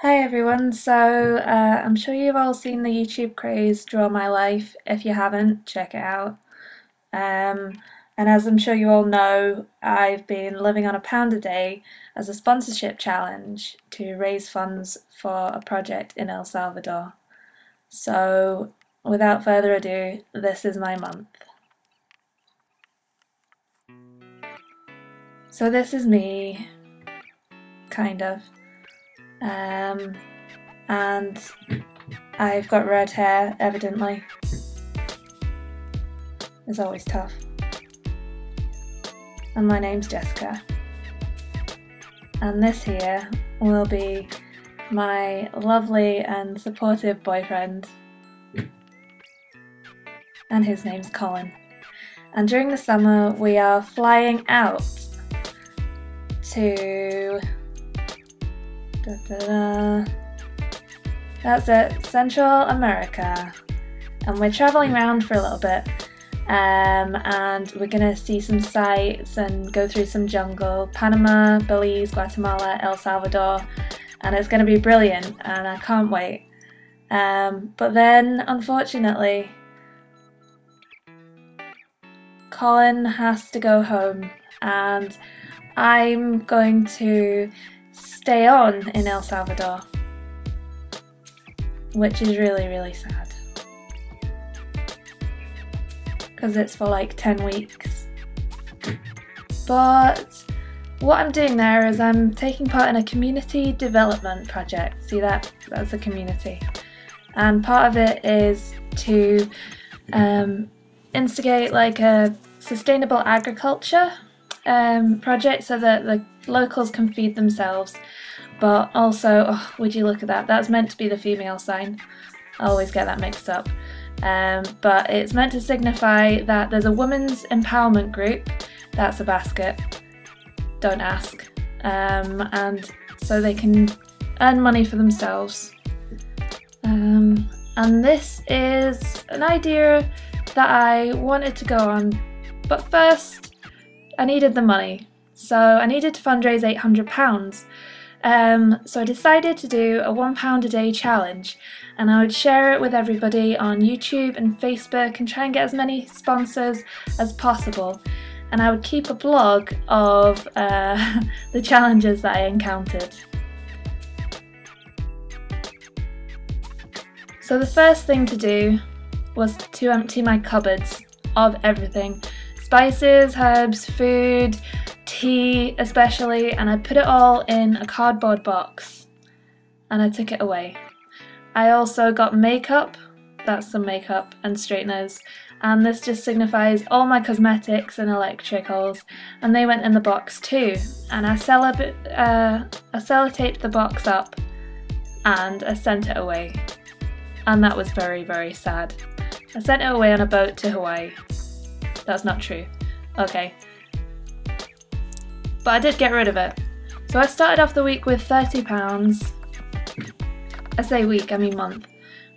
Hi everyone, I'm sure you've all seen the YouTube craze Draw My Life. If you haven't, check it out. Um, and as I'm sure you all know, I've been living on £1 a day as a sponsorship challenge to raise funds for a project in El Salvador. So without further ado, this is my month. So this is me, kind of. Um, and I've got red hair, evidently. It's always tough. And my name's Jessica. And this here will be my lovely and supportive boyfriend. And his name's Colin. And during the summer we are flying out to that's it, Central America. And we're travelling around for a little bit. And we're gonna see some sights and go through some jungle. Panama, Belize, Guatemala, El Salvador, and it's gonna be brilliant and I can't wait. But then unfortunately Colin has to go home and I'm going to stay on in El Salvador, which is really sad. Because it's for like 10 weeks. But what I'm doing there is I'm taking part in a community development project. See that? That's a community. And part of it is to instigate like a sustainable agriculture project so that the locals can feed themselves. But also, oh, would you look at that? That's meant to be the female sign. I always get that mixed up. But it's meant to signify that there's a women's empowerment group. That's a basket. Don't ask. And so they can earn money for themselves. And this is an idea that I wanted to go on, but first I needed the money. So I needed to fundraise £800. So I decided to do a £1 a day challenge, and I would share it with everybody on YouTube and Facebook and try and get as many sponsors as possible. And I would keep a blog of the challenges that I encountered. So the first thing to do was to empty my cupboards of everything. Spices, herbs, food, tea especially, and I put it all in a cardboard box and I took it away. I also got makeup, that's some makeup and straighteners, and this just signifies all my cosmetics and electricals, and they went in the box too. And I sellotaped the box up and I sent it away, and that was very sad. I sent it away on a boat to Hawaii. That's not true. Okay. But I did get rid of it. So I started off the week with £30. I say week, I mean month.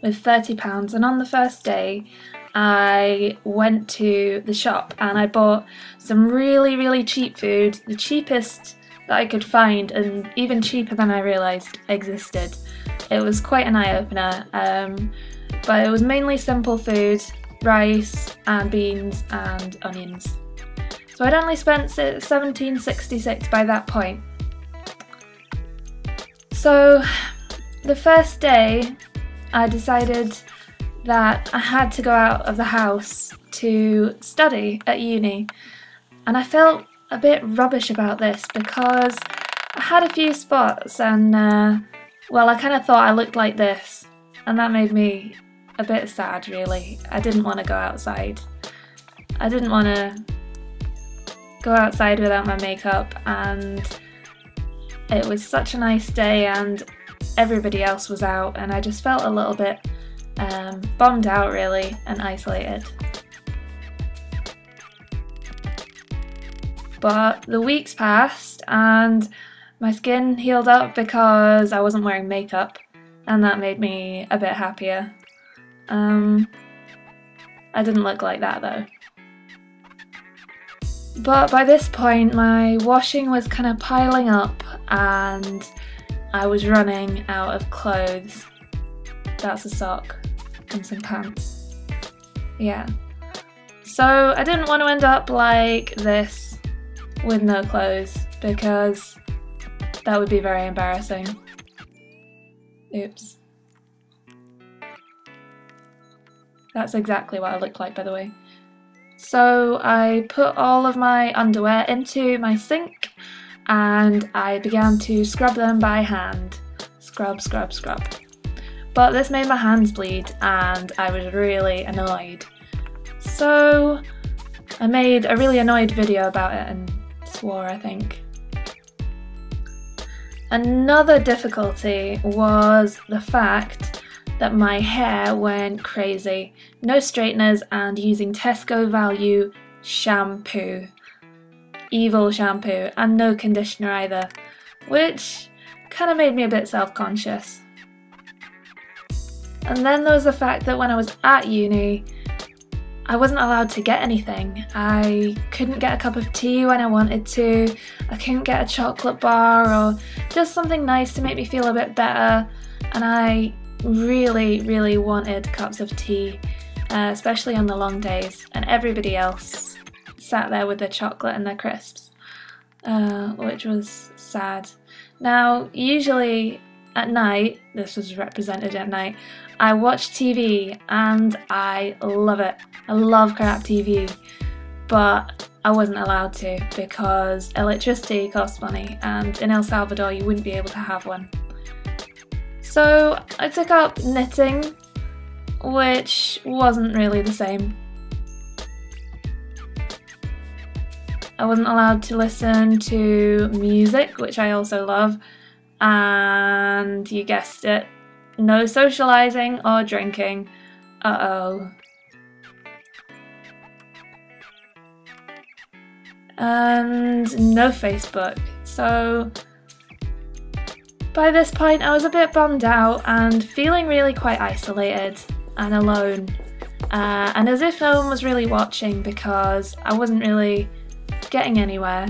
With £30, and on the first day I went to the shop and I bought some really cheap food, the cheapest that I could find, and even cheaper than I realised existed. It was quite an eye-opener, but it was mainly simple food, rice and beans and onions. So I'd only spent £17.66 by that point. So the first day I decided that I had to go out of the house to study at uni, and I felt a bit rubbish about this because I had a few spots and well, I kind of thought I looked like this, and that made me a bit sad really. I didn't want to go outside. I didn't want to go outside without my makeup, and it was such a nice day and everybody else was out, and I just felt a little bit bummed out really and isolated. But the weeks passed and my skin healed up because I wasn't wearing makeup, and that made me a bit happier. I didn't look like that though. But by this point my washing was kind of piling up and I was running out of clothes. That's a sock and some pants. Yeah. So I didn't want to end up like this with no clothes because that would be very embarrassing. Oops. That's exactly what I look like, by the way. So I put all of my underwear into my sink and I began to scrub them by hand. Scrub, scrub, scrub. But this made my hands bleed and I was really annoyed. So I made a really annoyed video about it and swore, I think. Another difficulty was the fact that my hair went crazy. No straighteners and using Tesco Value shampoo. Evil shampoo, and no conditioner either, which kind of made me a bit self-conscious. And then there was the fact that when I was at uni, I wasn't allowed to get anything. I couldn't get a cup of tea when I wanted to, I couldn't get a chocolate bar or just something nice to make me feel a bit better, and I really, really wanted cups of tea, especially on the long days, and everybody else sat there with their chocolate and their crisps, which was sad. Now, usually at night, this was represented at night, I watch TV and I love it. I love crap TV, but I wasn't allowed to because electricity costs money and in El Salvador you wouldn't be able to have one. So I took up knitting, which wasn't really the same. I wasn't allowed to listen to music, which I also love, and you guessed it, no socialising or drinking. Uh-oh. And no Facebook. So by this point I was a bit bummed out and feeling really quite isolated and alone, and as if no one was really watching because I wasn't really getting anywhere.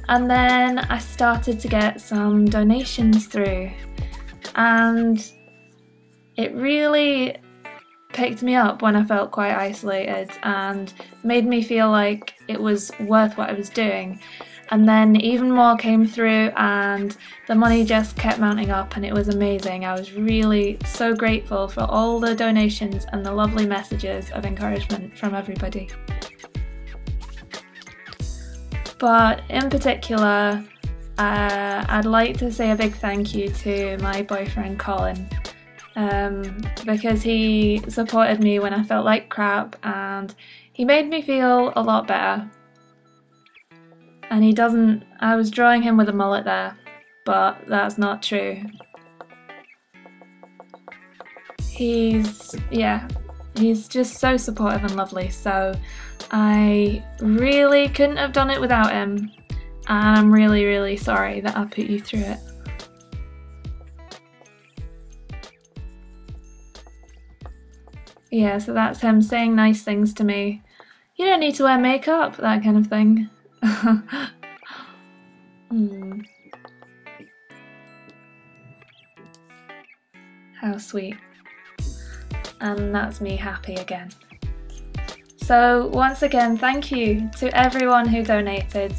And then I started to get some donations through and it really picked me up when I felt quite isolated and made me feel like it was worth what I was doing. And then even more came through and the money just kept mounting up and it was amazing. I was really so grateful for all the donations and the lovely messages of encouragement from everybody. But in particular, I'd like to say a big thank you to my boyfriend Colin, because he supported me when I felt like crap and he made me feel a lot better. And he doesn't, I was drawing him with a mullet there, but that's not true. He's just so supportive and lovely, so I really couldn't have done it without him, and I'm really, really sorry that I put you through it. Yeah, so that's him saying nice things to me. You don't need to wear makeup, that kind of thing. How sweet. And that's me happy again. So once again, thank you to everyone who donated.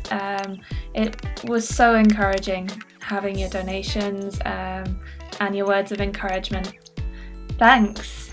It was so encouraging having your donations and your words of encouragement. Thanks.